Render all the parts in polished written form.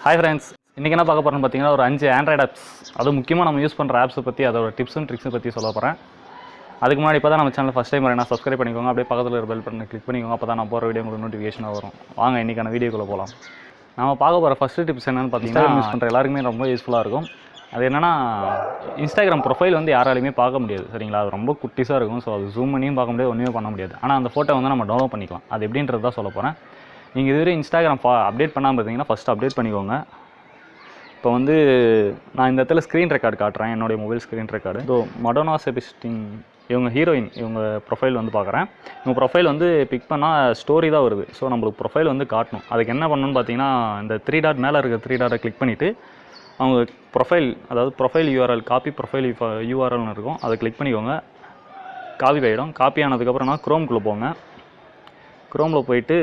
Hi friends, இன்றைக்கி என்ன பார்க்க போகிறோன்னு பார்த்தீங்கன்னா ஒரு 5 ஆண்ட்ராய்டு ஆப்ஸ், அதுவும் முக்கியமாக நம்ம யூஸ் பண்ணுற ஆப்ஸை பற்றி அதோட டிப்ஸ் அண்ட் ட்ரிக்ஸை பற்றி சொல்ல போகிறேன். அதுக்கு முன்னாடி இப்போ தான் நம்ம சேனல் ஃபஸ்ட் டைம் வரேன்னா சப்ஸ்கிரைப் பண்ணிக்கோங்க, அப்படியே பக்கத்தில் ஒரு பெல் பட்டனை கிளிக் பண்ணிக்கோங்க. அப்போ தான் நான் போகிற வீடியோ உங்களுக்கு நோட்டிஃபிகேஷனாக வரும். வாங்க இன்றைக்கான வீடியோக்குள்ளே போகலாம். நம்ம பார்க்க போகிற ஃபஸ்ட்டு டிப்ஸ் என்னென்னு பார்த்தீங்கன்னா யூஸ் பண்ணுற எல்லாருக்குமே ரொம்ப யூஸ்ஃபுல்லாக இருக்கும். அது என்னென்னா, இன்ஸ்டாகிராம் ப்ரொஃபைல் வந்து யாராலையுமே பார்க்க முடியாது, சரிங்களா? அது ரொம்ப குட்டிஸாக இருக்கும். ஸோ அது ஜூம் பண்ணியும் பார்க்க முடியாது, ஒன்றுமே பண்ண முடியாது. ஆனால் அந்த ஃபோட்டோ வந்து நம்ம டவுன்லோட் பண்ணிக்கலாம். அது எப்படின்றது தான் சொல்ல போகிறேன். நீங்கள் இதுவரை இன்ஸ்டாகிராம் அப்டேட் பண்ணாமல் பார்த்தீங்கன்னா ஃபஸ்ட்டு அப்டேட் பண்ணிக்கோங்க. இப்போ வந்து நான் இந்த இடத்துல ஸ்க்ரீன் ரெக்கார்டு காட்டுறேன், என்னுடைய mobile screen record. So Madonna Sebastian இவங்க ஹீரோயின், இவங்க ப்ரொஃபைல் வந்து பார்க்குறேன். இவங்க ப்ரொஃபைல் வந்து பிக் பண்ணால் ஸ்டோரி தான் வருது. ஸோ நம்மளுக்கு ப்ரொஃபைல் வந்து காட்டணும். அதுக்கு என்ன பண்ணணும்னு பார்த்தீங்கன்னா, இந்த 3 டாட் மேலே இருக்க 3 டாட்டை கிளிக் பண்ணிவிட்டு அவங்க ப்ரொஃபைல், அதாவது ப்ரொஃபைல் யூஆர்எல், காப்பி ப்ரொஃபைல் யூஆர்எல்னு இருக்கும், அதை கிளிக் பண்ணிக்கோங்க. காப்பி ஆகிடும். காப்பி ஆனதுக்கப்புறம் நான் க்ரோம்குள்ளே போங்க. க்ரோமில் போயிட்டு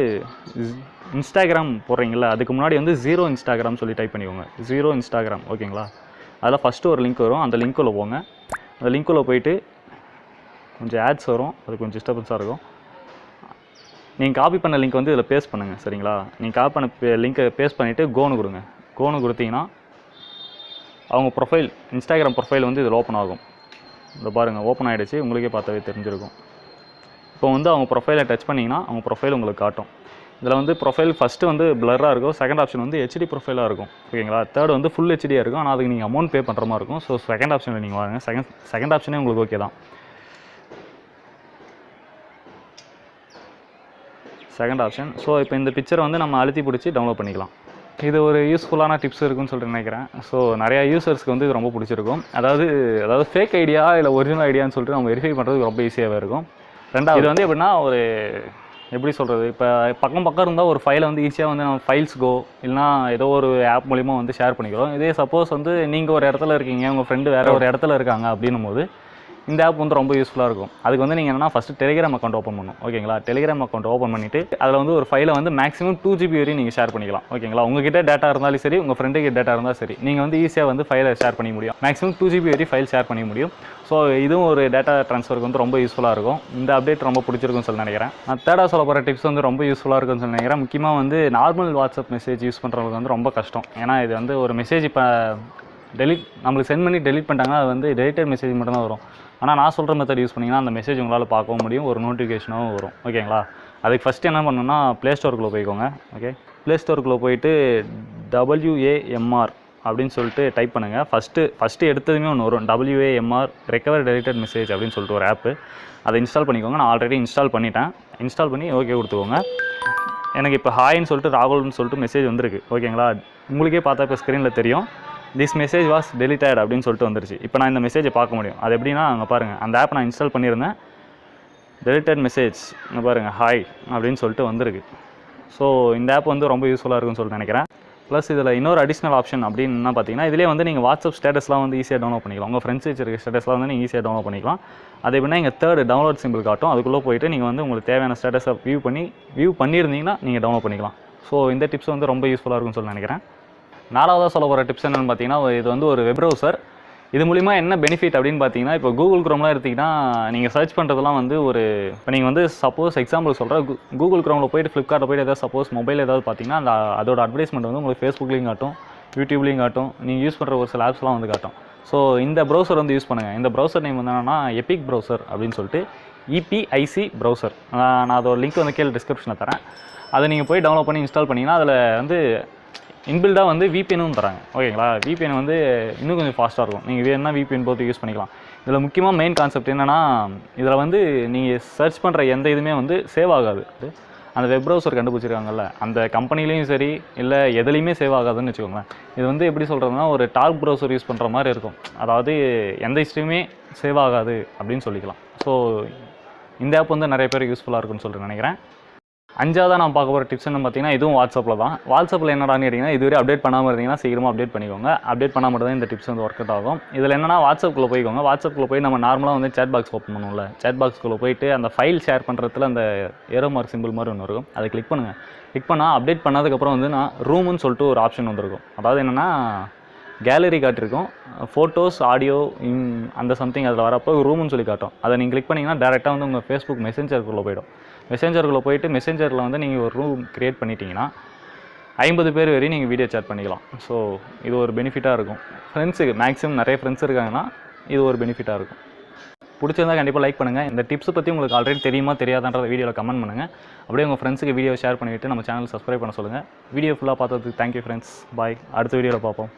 இன்ஸ்டாகிராம் போடுறீங்களா, அதுக்கு முன்னாடி வந்து 0 இன்ஸ்டாகிராம் சொல்லி டைப் பண்ணிக்கோங்க. 0 இன்ஸ்டாகிராம், ஓகேங்களா? அதில் ஃபஸ்ட்டு ஒரு லிங்க் வரும், அந்த லிங்க்குள்ளே போங்க. அந்த லிங்க்குள்ளே போயிட்டு கொஞ்சம் ஆட்ஸ் வரும், அது கொஞ்சம் டிஸ்டர்பன்ஸாக இருக்கும். நீங்கள் காப்பி பண்ண லிங்க் வந்து இதில் பேஸ்ட் பண்ணுங்கள், சரிங்களா? நீங்கள் காப்பி பண்ண லிங்க்கை பேஸ்ட் பண்ணிவிட்டு கோனு கொடுங்க. கோனு கொடுத்தீங்கன்னா அவங்க ப்ரொஃபைல், இன்ஸ்டாகிராம் ப்ரொஃபைல் வந்து இதில் ஓப்பன் ஆகும். இந்த பாருங்கள், ஓப்பன் ஆகிடுச்சு, உங்களுக்கே பார்த்தாவே தெரிஞ்சிருக்கும். இப்போ வந்து அவங்க ப்ரொஃபைலை டச் பண்ணிங்கன்னா அவங்க ப்ரொஃபைல் உங்களுக்கு காட்டும். இதில் வந்து ப்ரொஃபைல் ஃபஸ்ட்டு வந்து பிளராக இருக்கும், செகண்ட் ஆப்ஷன் வந்து ஹெச்டி ப்ரொஃபைலாக இருக்கும், ஓகேங்களா? தேர்ட் வந்து ஃபுல் ஹெச்டியாக இருக்கும், ஆனால் அதுக்கு நீங்கள் அமௌண்ட் பே பண்ணுற மாதிரி இருக்கும். ஸோ செகண்ட் ஆப்ஷனில் நீங்கள் வாங்க. செகண்ட் ஆப்ஷனே உங்களுக்கு ஓகே தான். Second option. ஸோ இப்போ இந்த பிக்சரை வந்து நம்ம அழுத்தி பிடிச்சி டவுன்லோட் பண்ணிக்கலாம். இது ஒரு யூஸ்ஃபுல்லான டிப்ஸ் இருக்குன்னு சொல்லிட்டு நினைக்கிறேன். ஸோ நிறையா யூசர்ஸ்க்கு வந்து இது ரொம்ப பிடிச்சிருக்கும். அதாவது ஃபேக் ஐடியா இல்லை ஒரிஜினல் ஐடியான்னு சொல்லிட்டு நம்ம வெரிஃபை பண்ணுறதுக்கு ரொம்ப ஈஸியாகவே இருக்கும். ரெண்டாவது, இது வந்து எப்படின்னா, ஒரு எப்படி சொல்கிறது, இப்போ பக்கம் இருந்தால் ஒரு ஃபைலை வந்து ஈஸியாக வந்து நம்ம ஃபைல்ஸ் கோ இல்லைனா ஏதோ ஒரு ஆப் மூலிமா வந்து ஷேர் பண்ணிக்கிறோம். இதே சப்போஸ் வந்து நீங்கள் ஒரு இடத்துல இருக்கீங்க, உங்கள் ஃப்ரெண்டு வேறு ஒரு இடத்துல இருக்காங்க அப்படின்னும் போது இந்த ஆப் வந்து ரொம்ப யூஸ்ஃபுல்லாக இருக்கும். அதுக்கு வந்து நீங்கள் என்னென்னா ஃபஸ்ட்டு டெலிகிராம் அக்கௌண்ட் ஓப்பன் பண்ணணும், ஓகேங்களா? டெலிகிராம் அக்கௌண்ட் ஓப்பன் பண்ணிவிட்டு அதில் வந்து ஒரு ஃபைலை வந்து மேக்ஸிமம் 2 GB வரையும் நீங்கள் ஷேர் பண்ணிக்கலாம், ஓகேங்களா? உங்ககிட்ட டேட்டா இருந்தாலும் சரி, உங்கள் ஃப்ரெண்டுக்கு டேட்டா இருந்தாலும் சரி, நீங்கள் வந்து ஈஸியாக வந்து ஃபைலை ஷேர் பண்ண முடியும். மேக்ஸிமம் 2 GB வரையும் ஃபைல் ஷேர் பண்ண முடியும். ஸோ இதுவும் ஒரு டேட்டா ட்ரான்ஸ்ஃபருக்கு வந்து ரொம்ப யூஸ்ஃபுல்லாக இருக்கும். இந்த அப்டேட் ரொம்ப பிடிச்சிருக்குன்னு சொல்லி நினைக்கிறேன். நான் தேர்டாக சொல்ல போகிற டிப்ஸ் வந்து ரொம்ப யூஸ்ஃபுல்லாக இருக்குன்னு சொல்லி நினைக்கிறேன். முக்கியமாக வந்து நார்மல் வாட்ஸ்அப் மெசேஜ் யூஸ் பண்ணுறவங்களுக்கு வந்து ரொம்ப கஷ்டம். ஏன்னா இது வந்து ஒரு மெசேஜ் இப்போ நம்மளுக்கு சென்ட் பண்ணி டெலிட் பண்ணிட்டாங்கன்னா அது வந்து டெலிட்டட் மெசேஜ் மட்டும் தான் வரும். ஆனால் நான் சொல்கிற மெத்தட் யூஸ் பண்ணிங்கன்னா அந்த மெசேஜ் உங்களால் பார்க்கவும் முடியும், ஒரு நோட்டிஃபிகேஷனாகவும் வரும், ஓகேங்களா? அதுக்கு ஃபஸ்ட்டு என்ன பண்ணணும்னா, ப்ளே ஸ்டோருக்குள்ளே போய்க்கோங்க. ஓகே, ப்ளே ஸ்டோருக்குள்ளே போயிட்டு WAMR அப்படின்னு சொல்லிட்டு டைப் பண்ணுங்கள். ஃபஸ்ட்டு எடுத்ததுமே ஒன்று வரும், WAMR ரெக்கவர் டெலிட்டட் மெசேஜ் அப்படின்னு சொல்லிட்டு ஒரு ஆப்பு. அதை இன்ஸ்டால் பண்ணிக்கோங்க. நான் ஆல்ரெடி இன்ஸ்டால் பண்ணிட்டேன். இன்ஸ்டால் பண்ணி ஓகே கொடுத்துக்கோங்க. எனக்கு இப்போ ஹாய்ன்னு சொல்லிட்டு ராகுல்னு சொல்லிட்டு மெசேஜ் வந்துருக்கு, ஓகேங்களா? உங்களுக்கே பார்த்தா இப்போ ஸ்க்ரீனில் தெரியும், திஸ் மெசேஜ் வாஸ் டெலிட்டட் அப்படின்னு சொல்லிட்டு வந்துருச்சு. இப்போ நான் இந்த மெசேஜை பார்க்க முடியும். அது எப்படின்னா, அங்கே பாருங்கள், அந்த ஆப் நான் இன்ஸ்டால் பண்ணியிருந்தேன், டெலிட்டட் மெசேஜ், இங்கே பாருங்கள், ஹாய் அப்படின்னு சொல்லிட்டு வந்திருக்கு. ஸோ இந்த ஆப் வந்து ரொம்ப யூஸ்ஃபுல்லாக இருக்குன்னு சொல்லிட்டு நினைக்கிறேன். ப்ளஸ் இதில் இன்னொரு அடிஷ்னல் ஆப்ஷன் அப்படின்னு பார்த்தீங்கன்னா, இதிலே வந்து நீங்கள் வாட்ஸ்அப் ஸ்டேட்டஸ்லாம் வந்து ஈஸியாக டவுன்லோட் பண்ணிக்கலாம். உங்கள் ஃப்ரெண்ட்ஸ் வச்சிருக்க ஸ்டேட்டஸ்லாம் வந்து நீங்கள் ஈஸியாக டவுன்லோட் பண்ணிக்கலாம். அது எப்படின்னா, இங்கே தேர்ட் டவுன்லோட் சிம்பிள் காட்டும், அதுக்குள்ளே போயிட்டு நீங்கள் வந்து உங்களுக்கு தேவையான ஸ்டேட்டஸை வியூ பண்ணியிருந்தீங்கன்னா நீங்கள் டவுன்லோட் பண்ணிக்கலாம். ஸோ இந்த டிப்ஸ் வந்து ரொம்ப யூஸ்ஃபுல்லாக இருக்குன்னு சொல்லி நினைக்கிறேன். நாலாவதாக சொல்ல போகிற டிப்ஸ் என்னென்னு பார்த்தீங்கன்னா, இது வந்து ஒரு வெப் ப்ரௌசர். இது மூலிமா என்ன பெனிஃபிட் அப்படின்னு பார்த்தீங்கன்னா, இப்போ கூகுள் க்ரோம்லாம் எடுத்திங்கன்னா நீங்கள் சர்ச் பண்ணுறதுலாம் வந்து இப்போ நீங்கள் வந்து சப்போஸ் எக்ஸாம்பிள் சொல்கிறேன், கூகுள் க்ரோமில் போய்ட்டு ஃப்ளிப்கார்ட்டில் போய்ட்டு ஏதாவது சப்போஸ் மொபைல் ஏதாவது பார்த்தீங்கன்னா அதோட அட்வர்டைஸ்மெண்ட் வந்து உங்களுக்கு ஃபேஸ்புக்லேயும் காட்டும், யூடியூப்லேயும் காட்டும், நீங்கள் யூஸ் பண்ணுற ஒரு சில ஆப்ஸ்லாம் வந்து காட்டும். ஸோ இந்த ப்ரௌசர் வந்து யூஸ் பண்ணுங்கள். இந்த ப்ரௌசர் நேம் வந்து என்னன்னா எபிக் ப்ரௌசர் அப்படின்னு சொல்லிட்டு, EPIC ப்ரௌசர். நான் அதோட லிங்க் வந்து கீழே டிஸ்கிரிப்ஷனில் தரேன். அதை நீங்கள் போய் டவுன்லோட் பண்ணி இன்ஸ்டால் பண்ணிங்கன்னா அதில் வந்து இன்பில்டாக வந்து VPNும் தராங்க, ஓகேங்களா? VPN வந்து இன்னும் கொஞ்சம் ஃபாஸ்ட்டாக இருக்கும். நீங்கள் வேணும்னா VPN போட்டு யூஸ் பண்ணிக்கலாம். இதில் முக்கியமாக மெயின் கான்செப்ட் என்னென்னா, இதில் வந்து நீங்கள் சர்ச் பண்ணுற எந்த இதுவுமே வந்து சேவ் ஆகாது. அந்த வெப் ப்ரௌசர் கண்டுபிடிச்சிருக்காங்கல்ல, அந்த கம்பெனிலையும் சரி இல்லை எதுலேயுமே சேவ் ஆகாதுன்னு வச்சுக்கோங்களேன். இது வந்து எப்படி சொல்கிறதுனா, ஒரு டார்க் ப்ரௌசர் யூஸ் பண்ணுற மாதிரி இருக்கும். அதாவது எந்த ஹிஸ்ட்ரியுமே சேவ் ஆகாது அப்படின்னு சொல்லிக்கலாம். ஸோ இந்த ஆப் வந்து நிறைய பேருக்கு யூஸ்ஃபுல்லாக இருக்குன்னு சொல்லிட்டு நினைக்கிறேன். அஞ்சாவதாக நான் பார்க்க போகிற டிப்ஸ் என்ன பார்த்தீங்கன்னா, இதுவும் வாட்ஸ்அப்பில் தான். வாட்ஸ்அப்பில் என்னடான்னு கேட்டிங்கன்னா, இதுவரை அப்டேட் பண்ணாமல் இருந்தீங்கன்னா சீக்கிரமாக அப்டேட் பண்ணிக்கோங்க. அப்டேட் பண்ணால் மட்டும் தான் இந்த டிப்ஸ் வந்து ஒர்க் அவுட் ஆகும். இதில் என்னென்னா, வாட்ஸ்அப்பில் போய்க்கோங்க. வாட்ஸ்அப்பில் போய் நம்ம நார்மலாக வந்து சேட் பாக்ஸ் ஓப்பன் பண்ணுவோம்ல, சேட் பாக்ஸ்க்குள்ளே போயிட்டு அந்த ஃபைல் ஷேர் பண்ணுறதுல அந்த ஏரோ மார்க் சிம்பிள் மாதிரி ஒன்று இருக்கும், அதை கிளிக் பண்ணுங்கள். கிளிக் பண்ணால் அப்டேட் பண்ணதுக்கப்புறம் வந்து ரூமுன்னு சொல்லிட்டு ஒரு ஆப்ஷன் வந்துருக்கும். அதாவது என்னென்னா, கேலரி காட்டிருக்கும், ஃபோட்டோஸ், ஆடியோ, அந்த சம்திங் அதில் வரப்போ ரூம்னு சொல்லி காட்டும். அதை நீங்கள் கிளிக் பண்ணிங்கன்னா டேரெக்டாக வந்து உங்கள் ஃபேஸ்புக் மெசேஞ்சருக்குள்ளே போய்டும். மெசேஞ்சருக்குள்ளே போயிட்டு மெசேஞ்சரில் வந்து நீங்கள் ஒரு ரூம் க்ரியேட் பண்ணிட்டீங்கன்னா 50 பேர் வரையும் நீங்கள் வீடியோ சேட் பண்ணிக்கலாம். ஸோ இது ஒரு பெனிஃபிட்டாக இருக்கும். ஃப்ரெண்ட்ஸுக்கு மேக்ஸிமம் நிறைய ஃப்ரெண்ட்ஸ் இருக்காங்கன்னா இது ஒரு பெனிஃபிட்டாக இருக்கும். பிடிச்சிருந்தா கண்டிப்பாக லைக் பண்ணுங்கள். இந்த டிப்ஸை பற்றி உங்களுக்கு ஆல்ரெடி தெரியுமா தெரியாதான்றத வீடியோவில் கமெண்ட் பண்ணுங்கள். அப்படியே உங்கள் ஃப்ரெண்ட்ஸுக்கு வீடியோ ஷேர் பண்ணிவிட்டு நம்ம சேனல் சப்ஸ்கிரைப் பண்ண சொல்லுங்கள். வீடியோ ஃபுல்லாக பார்த்ததுக்கு தேங்க்யூ ஃப்ரெண்ட்ஸ். பாய். அடுத்த வீடியோவில் பார்ப்போம்.